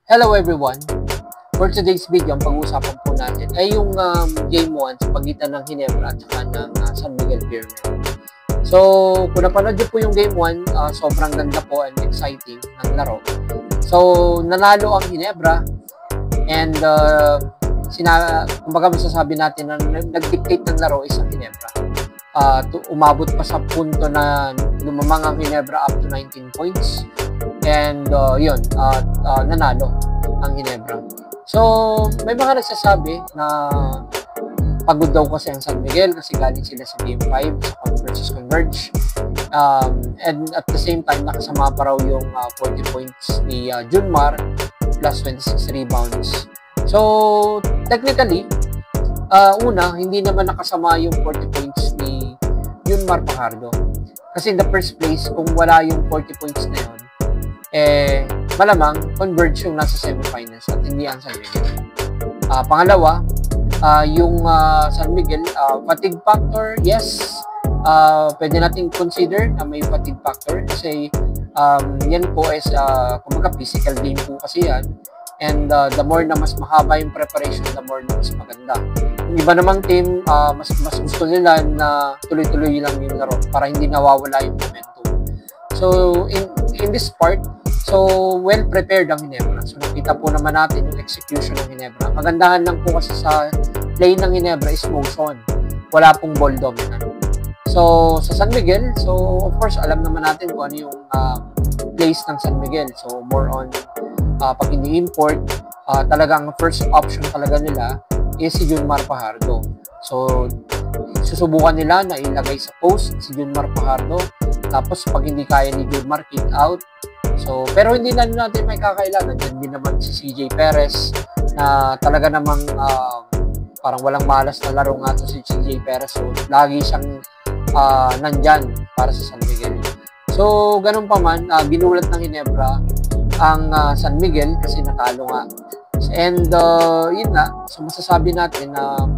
Hello everyone! For today's video, ang pag-uusapan po natin ay yung Game 1 sa pagitan ng Ginebra at saka ng San Miguel Beermen. So, kung napanood niyo po yung Game 1, sobrang ganda po and exciting ng laro. So, nanalo ang Ginebra and kumbaga masasabi natin na nag-dictate ng laro is ang Ginebra. Umabot pa sa punto na lumamang ang Ginebra up to 19 points. And nanalo ang Ginebra. So, may mga nagsasabi na pagod daw kasi ang San Miguel kasi galing sila sa Game 5 sa versus Converge. And at the same time, nakasama pa raw yung 40 points ni Junmar plus 26 rebounds. So, technically, hindi naman nakasama yung 40 points ni Junmar Fajardo. Kasi in the first place, kung wala yung 40 points na yun, malamang Converge yung nasa semifinals at hindi ang San Miguel. Pangalawa, yung San Miguel, fatigue factor, yes, pwede nating consider na may fatigue factor kasi yan po is kumbaga physical game po kasi yan, and the more na mas mahaba yung preparation, the more na mas maganda. Yung iba namang team, mas gusto nila na tuloy-tuloy lang yung laro para hindi nawawala yung momentum. So in this part, well prepared ang Ginebra. So nakita po naman natin yung execution ng Ginebra. Kagandahan lang po kasi sa play ng Ginebra is motion. Wala pong ball dominant. So sa San Miguel, of course alam naman natin kung ano yung plays ng San Miguel. So more on pag ini-import, talagang first option talaga nila is si Junmar Fajardo. So susubukan nila na ilagay sa post si Junmar Fajardo. Tapos pag hindi kaya ni Junmar, kick out. So, pero hindi na natin may kakailangan. Nandiyan din naman si CJ Perez na talaga namang parang walang malas na laro nga to si CJ Perez. So, lagi siyang nandyan para sa San Miguel. So, ganun pa man, binulat ng Ginebra ang San Miguel kasi natalo nga. And yun na, so masasabi natin na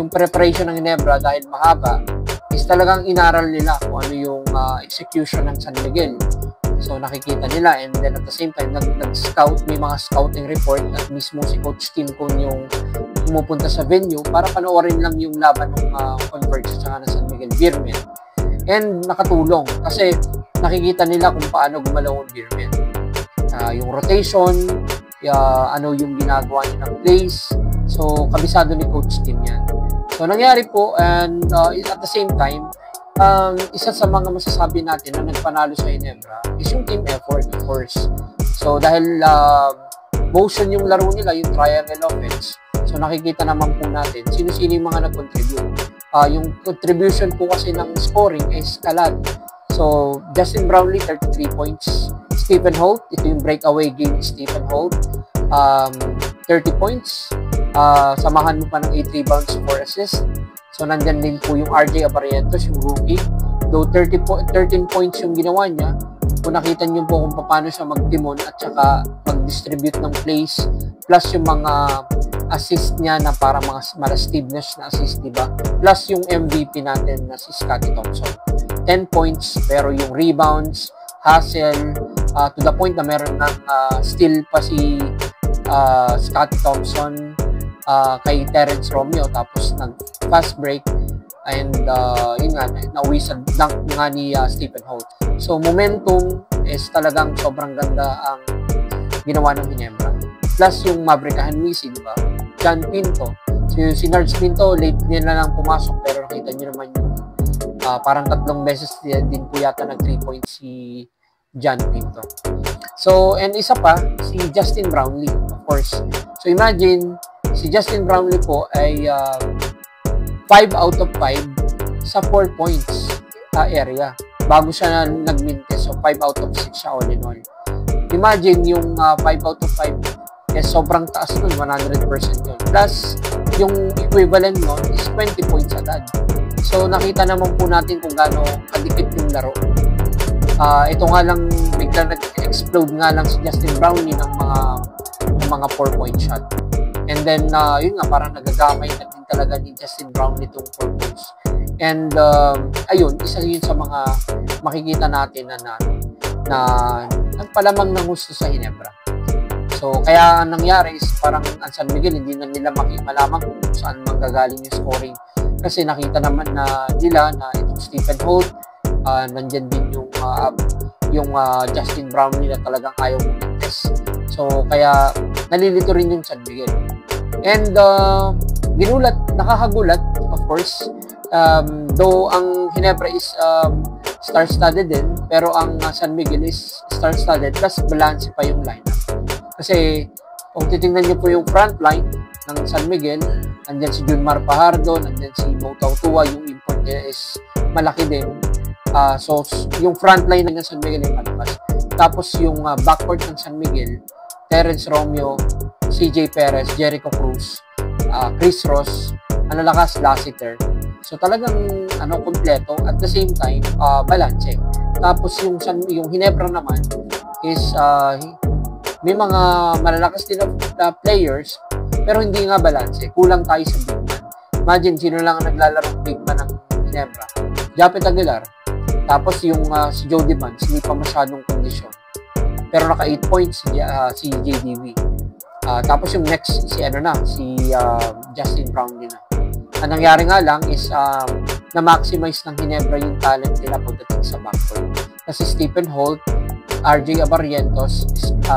yung preparation ng Ginebra dahil mahaba is talagang inaral nila kung ano yung execution ng San Miguel. So, nakikita nila, and then at the same time, nag-scout, may mga scouting report at mismo si Coach Tim Cone yung pumupunta sa venue para panoorin lang yung laban ng Converge at saka ng San Miguel Beermen. And nakatulong kasi nakikita nila kung paano gumalaw ang Beermen. Yung rotation, ano yung ginagawa niya ng plays. So, kabisado ni Coach Tim yan. So, nangyari po, and at the same time, isa sa mga masasabi natin na nagpanalo sa Ginebra is yung team effort, of course. So, dahil motion yung laro nila, yung triangle offense, so nakikita naman po natin sino-sino yung mga nag-contribute. Yung contribution po kasi ng scoring is kalat. So, Justin Brownlee, 33 points. Stephen Holt, ito yung breakaway game ni Stephen Holt, 30 points. Samahan mo pa ng 8 rebounds, 4 assists. So, nandyan din po yung RJ Abarientos, yung rookie. Though 13 points yung ginawa niya, kung nakita niyo po kung paano siya mag-timon at saka mag-distribute ng plays, plus yung mga assist niya na para mga Steve Nash na assist, diba? Plus yung MVP natin na si Scottie Thompson. 10 points, pero yung rebounds, hustle, to the point na meron ng steal pa si Scottie Thompson kay Terrence Romeo, tapos nag-fast break, and yun nga, na-whistle dunk nga ni Stephen Holt. So, momentum is talagang sobrang ganda ang ginawa ng Ginebra. Plus, yung Mabrikahan Misi, di ba? John Pinto. So, si Nards Pinto, late niya na lang pumasok, pero nakita niyo naman yung parang 3 beses din po yata nag 3 points si John Pinto. So, and isa pa, si Justin Brownlee, of course. So, imagine, si Justin Brownlee po ay 5 out of 5 sa 4 points area. Bago siya nag-mintest, so 5 out of 6 siya all in all. Imagine yung 5 out of 5 is sobrang taas nun, 100% yun. Plus, yung equivalent nun is 20 points agad. So, nakita naman po natin kung gaano kadikit yung laro. Ito nga lang, bigla nag-explode nga lang si Justin Brownlee ng mga 4-point shot. And then, yun nga, parang nagagamay na din talaga ni Justin Brownlee itong 4 points. And, ayun, isa yun sa mga makikita natin na nagpalamang ng gusto sa Ginebra. So, kaya ang nangyari is parang ang San Miguel, hindi na nila malaman kung saan manggagaling yung scoring. Kasi nakita naman na nila na itong Stephen Holt, nandyan din yung Justin Brownlee na talagang ayaw mag-test. So, kaya nalilito rin yung San Miguel. And nakakagulat, of course, though ang Ginebra is star-studded din, pero ang San Miguel is star-studded plus balance pa yung lineup. Kasi kung titingnan niyo po yung front line ng San Miguel, nandiyan si Junmar Fajardo, nandiyan si Mo Tautua, yung import niya is malaki din. So yung front line ng San Miguel ay malakas. Tapos yung backcourt ng San Miguel, Terence Romeo, CJ Perez, Jericho Cruz, Chris Ross, lakas, Lassiter. So talagang kompleto, at the same time balance. Tapos yung Ginebra naman is may mga malalakas din na players pero hindi nga balance. Kulang tayo sa big man. Imagine sino lang ang naglalaro big man ng Ginebra. Japet Aguilar. Tapos yung si Jody Mans, hindi pa masyadong kondisyon. Pero naka 8 points si JDV. Tapos yung next si Justin Brownlee na. Ang nangyari nga lang is na-maximize ng Ginebra yung talent nila pagdating sa backcourt. Kasi Stephen Holt, RJ Abarrientos,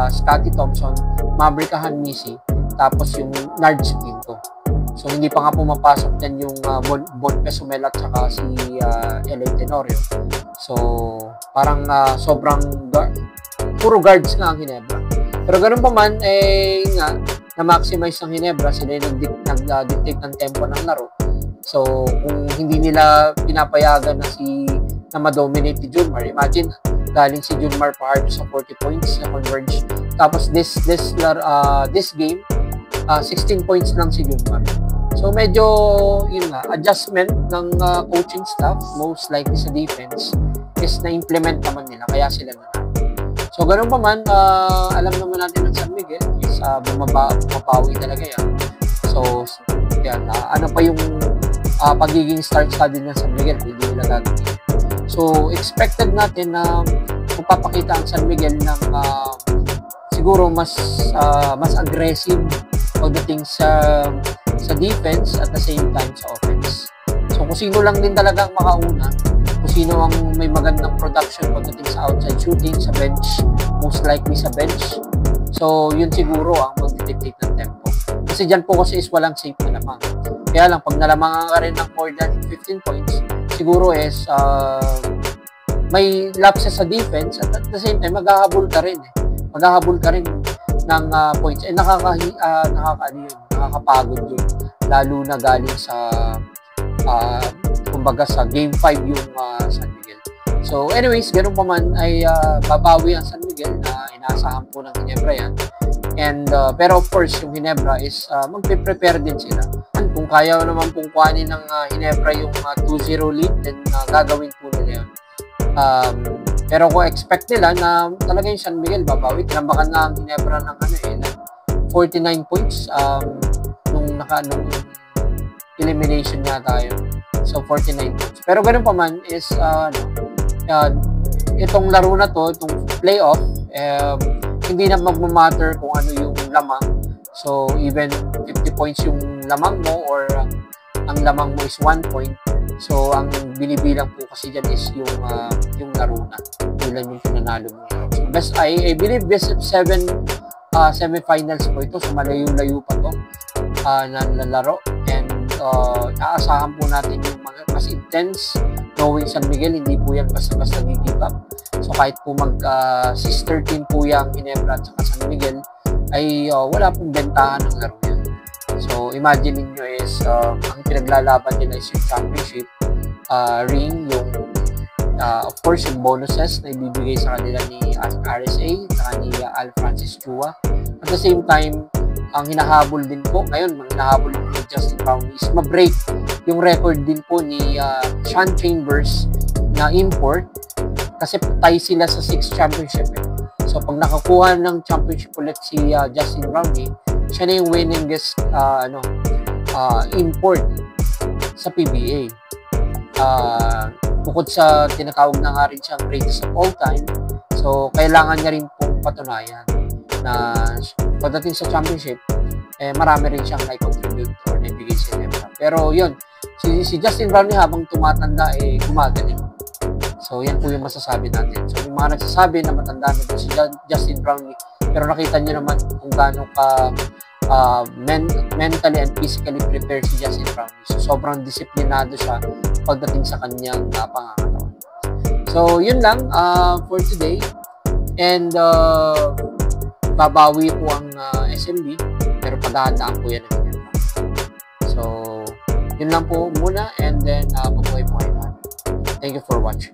Scotty Thompson, Maverick Hanmisi, tapos yung Nards Pinto. So hindi pa nga pumapasok din yung Bon Pesumel at saka si LA Tenorio. So parang sobrang puro guards nga ang Ginebra. Pero ganun pa man, na-maximize ng Ginebra, sila yung nag-dictate ng tempo ng laro. So kung hindi nila pinapayagan na ma-dominate ni Junmar, imagine, galing si Junmar Fajardo sa 40 points na converge. Tapos this game, 16 points lang si Junmar. So medyo adjustment ng coaching staff, most likely sa defense, is na-implement naman nila, kaya sila na. So ganun pa man, alam naman natin ng San Miguel is bumabawi talaga yan. So yan, ano pa yung pagiging star-studded ng San Miguel, hindi nila gagawin. So expected natin na magpapakita ang San Miguel ng siguro mas aggressive pagdating sa defense at the same time sa offense. So kung sino lang din talagang makauna, kung sino ang may magandang production pagdating sa outside shooting, sa bench, most likely sa bench. So yun siguro ang mag-dictate ng tempo. Kasi dyan po kasi is walang safe na lamang. Kaya lang, pag nalamangan ka rin ng more than 15 points, siguro is may lapses sa defense at the same time maghahabol ka rin. Maghahabol ka rin ng points. Nakakapagod yun. Lalo na galing sa kumbaga sa game 5 yung San Miguel. So anyways, ganun pa man ay babawi ang San Miguel na inaasahan po ng Ginebra yan. And pero of course, yung Ginebra is magpe-prepare din sila. Kung kaya naman pong kuhanin ng Ginebra yung 2-0 lead, then gagawin po nila yun. Pero kung expect nila na talaga yung San Miguel babawi, tinambakan na ang Ginebra ng 49 points nung elimination nga tayo. So 49 points. Pero ganun pa man is itong laro na to, itong playoff, hindi na magmamatter kung ano yung lamang. So even 50 points yung lamang mo or ang lamang mo is 1 point. So ang binibilang po kasi dyan is yung laro na. Ilan yung pinanalo mo. So I believe best of 7 semifinals po ito. So malayo-layo pa to na laro. And aasahan po natin yung mga mas intense. Knowing San Miguel, hindi po yan basta-basta give up. So kahit po sister team po yung Ginebra at saka San Miguel, ay wala pong bentahan ng laro yan. So imagine niyo is ang pinaglalaban nila is yung championship ring, yung of course yung bonuses na ibibigay sa kanila ni RSA at ni Al Francis Chua. At the same time, ang hinahabol din po ngayon, ang hinahabol din ni Justin Brownlee is ma-break yung record din po ni Sean Chambers na import, kasi tie sila sa 6 championship. So pag nakakuha ng championship ulit si Justin Brownlee, siya na yung winningest import sa PBA. Bukod sa tinatawag na nga rin siyang greatest of all time, so kailangan niya rin pong patunayan. pagdating sa championship, marami rin siyang na-contribute or naibigay sa Ginebra. Pero yun, si Justin Brownlee habang tumatanda, gumagaling. So, yan po yung masasabi natin. So, yung mga nagsasabi na matanda na po si Justin Brownlee, pero nakita nyo naman kung gaano ka mentally and physically prepared si Justin Brownlee. So, sobrang disiplinado siya pagdating sa kanyang pangangatawan. So, yun lang for today. And, babawi po ang SMB, pero paghahandaan po yan ng Ginebra. So, yun lang po muna, and then, mabuhay po kayo. Thank you for watching.